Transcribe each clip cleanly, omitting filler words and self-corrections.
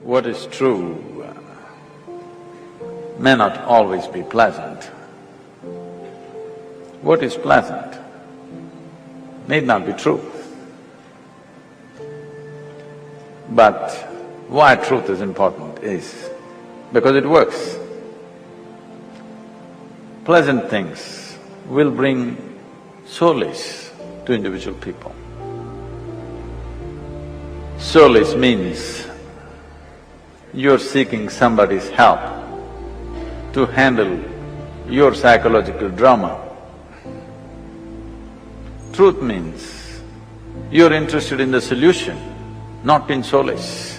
what is true may not always be pleasant. What is pleasant need not be true. But why truth is important is because it works. Pleasant things will bring solace to individual people. Solace means you're seeking somebody's help to handle your psychological drama. Truth means you're interested in the solution, not in solace.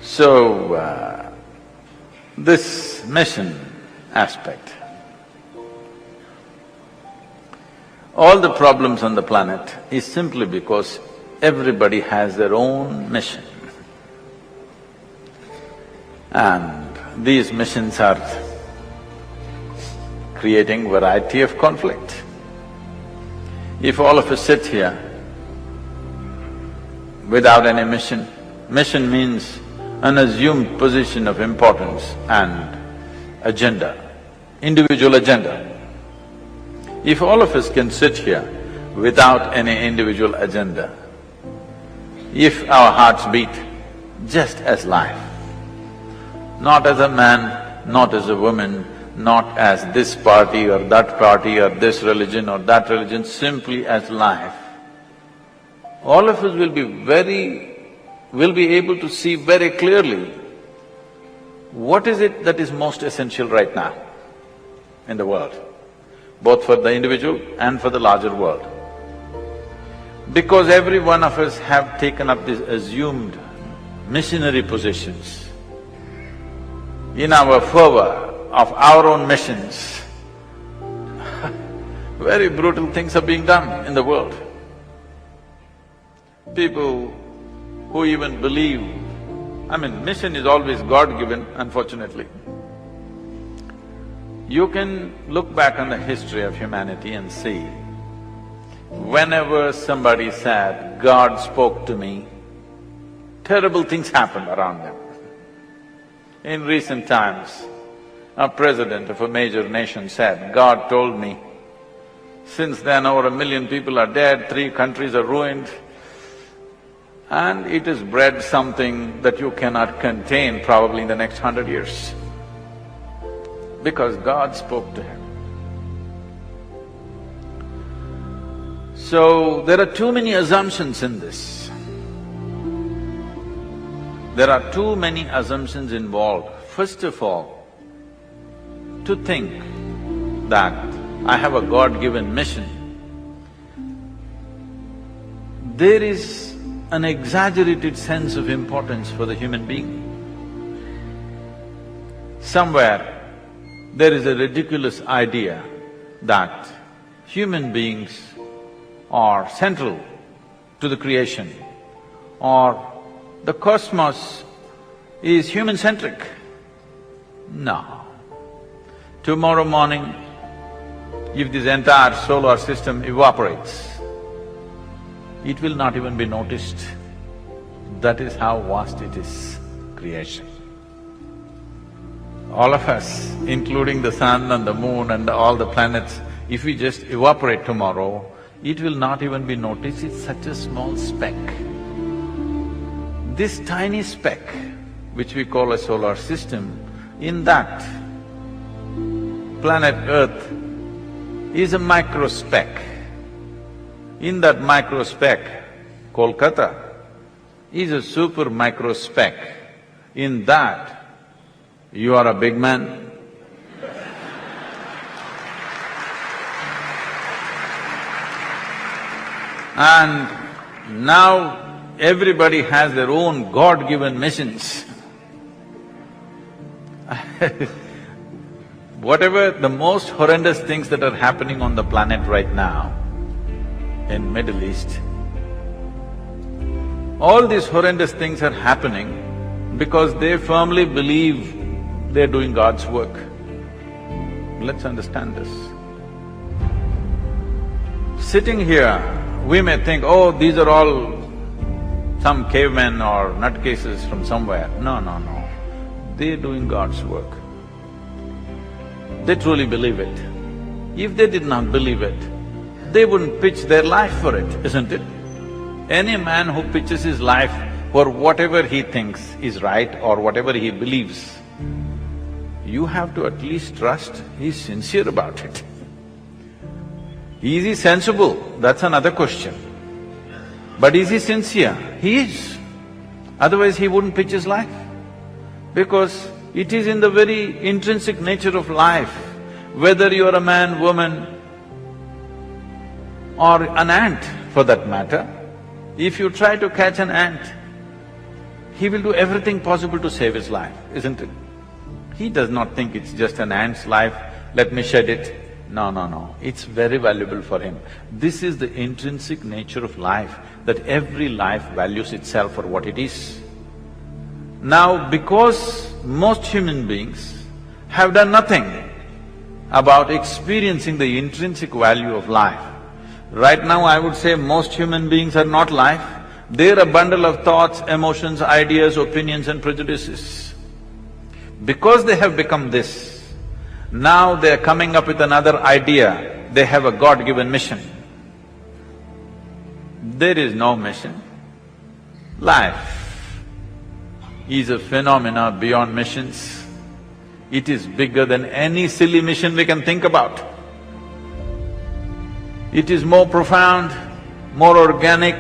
So, this mission aspect, all the problems on the planet is simply because everybody has their own mission. And these missions are creating variety of conflict. If all of us sit here without any mission, mission means an assumed position of importance and agenda, individual agenda. If all of us can sit here without any individual agenda, if our hearts beat just as life, not as a man, not as a woman, not as this party or that party or this religion or that religion, simply as life, all of us will be able to see very clearly what is it that is most essential right now in the world, both for the individual and for the larger world. Because every one of us have taken up these assumed missionary positions, in our fervor of our own missions, very brutal things are being done in the world. People who even believe… mission is always God-given, unfortunately. You can look back on the history of humanity and see, whenever somebody said, God spoke to me, terrible things happened around them. In recent times, a president of a major nation said, God told me. Since then, over 1 million people are dead, 3 countries are ruined, and it has bred something that you cannot contain probably in the next 100 years. Because God spoke to him. So, there are too many assumptions in this. There are too many assumptions involved. First of all, to think that I have a God-given mission, there is an exaggerated sense of importance for the human being. Somewhere there is a ridiculous idea that human beings are central to the creation, or the cosmos is human-centric. No. Tomorrow morning, if this entire solar system evaporates, it will not even be noticed. That is how vast it is, creation. All of us, including the sun and the moon and all the planets, if we just evaporate tomorrow, it will not even be noticed, it's such a small speck. This tiny speck, which we call a solar system, in that planet Earth is a micro speck. In that micro speck, Kolkata is a super micro speck. In that, you are a big man. And now everybody has their own God-given missions. Whatever the most horrendous things that are happening on the planet right now in Middle East, all these horrendous things are happening because they firmly believe they're doing God's work. Let's understand this. Sitting here, we may think, oh, these are all some cavemen or nutcases from somewhere. No, no, no. They're doing God's work. They truly believe it. If they did not believe it, they wouldn't pitch their life for it, isn't it? Any man who pitches his life for whatever he thinks is right or whatever he believes, you have to at least trust he's sincere about it. Is he sensible? That's another question. But is he sincere? He is. Otherwise he wouldn't pitch his life. Because it is in the very intrinsic nature of life, whether you're a man, woman, or an ant for that matter, if you try to catch an ant, he will do everything possible to save his life, isn't it? He does not think it's just an ant's life, let me shed it. No, no, no, it's very valuable for him. This is the intrinsic nature of life, that every life values itself for what it is. Now, because most human beings have done nothing about experiencing the intrinsic value of life, right now I would say most human beings are not life, they're a bundle of thoughts, emotions, ideas, opinions and prejudices. Because they have become this, now they're coming up with another idea, they have a God-given mission. There is no mission. Life is a phenomena beyond missions. It is bigger than any silly mission we can think about. It is more profound, more organic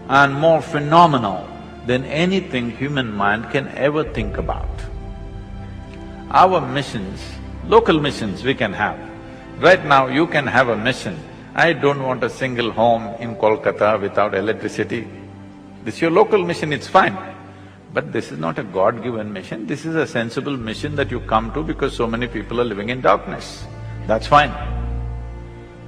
and more phenomenal than anything human mind can ever think about. Our missions, local missions we can have. Right now you can have a mission. I don't want a single home in Kolkata without electricity. This is your local mission, it's fine. But this is not a God-given mission, this is a sensible mission that you come to because so many people are living in darkness. That's fine.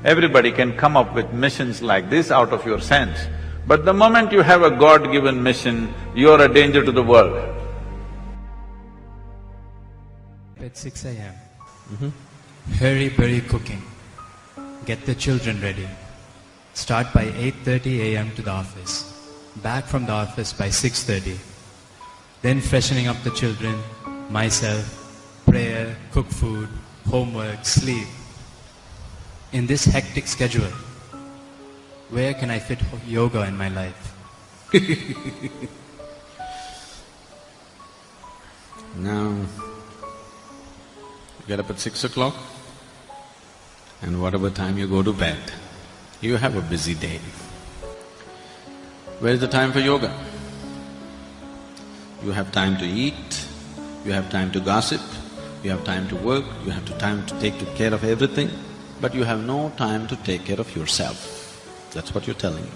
Everybody can come up with missions like this out of your sense. But the moment you have a God-given mission, you are a danger to the world. At 6 a.m. Hurry cooking. Get the children ready. Start by 8:30 a.m. to the office. Back from the office by 6:30. Then freshening up the children, myself, prayer, cook food, homework, sleep. In this hectic schedule, where can I fit yoga in my life? Now, you get up at 6 o'clock and whatever time you go to bed, you have a busy day. Where is the time for yoga? You have time to eat, you have time to gossip, you have time to work, you have time to take care of everything, but you have no time to take care of yourself. That's what you're telling me.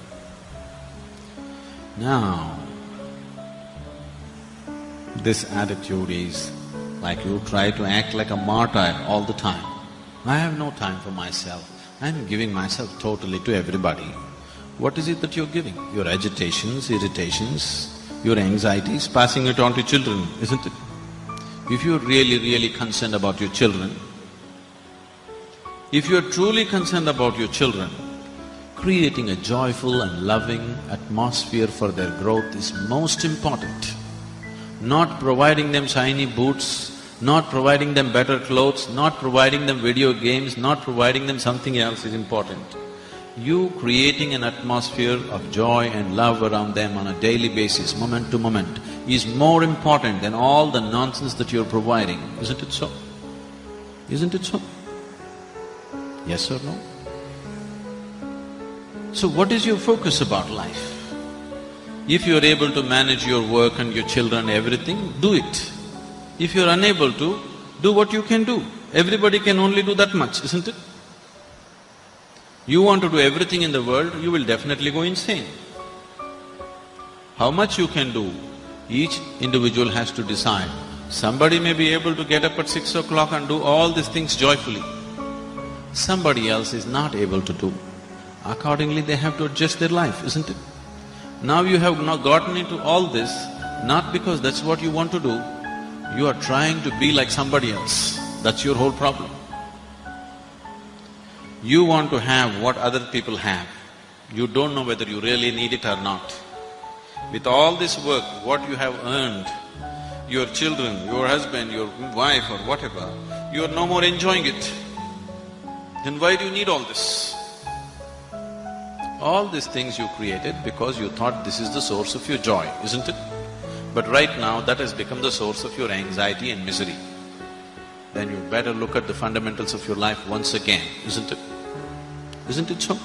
Now, this attitude is like you try to act like a martyr all the time. I have no time for myself, I'm giving myself totally to everybody. What is it that you're giving? Your agitations, irritations, your anxieties, passing it on to children, isn't it? If you're really concerned about your children, if you're truly concerned about your children, creating a joyful and loving atmosphere for their growth is most important. Not providing them shiny boots, not providing them better clothes, not providing them video games, not providing them something else is important. You creating an atmosphere of joy and love around them on a daily basis, moment to moment, is more important than all the nonsense that you're providing, isn't it so? Isn't it so? Yes or no? So what is your focus about life? If you're able to manage your work and your children, everything, do it. If you're unable to, do what you can do. Everybody can only do that much, isn't it? You want to do everything in the world, you will definitely go insane. How much you can do, each individual has to decide. Somebody may be able to get up at 6 o'clock and do all these things joyfully. Somebody else is not able to do. Accordingly, they have to adjust their life, isn't it? Now you have not gotten into all this, not because that's what you want to do, you are trying to be like somebody else. That's your whole problem. You want to have what other people have. You don't know whether you really need it or not. With all this work, what you have earned, your children, your husband, your wife or whatever, you are no more enjoying it. Then why do you need all this? All these things you created because you thought this is the source of your joy, isn't it? But right now, that has become the source of your anxiety and misery. Then you better look at the fundamentals of your life once again, isn't it? Isn't it so?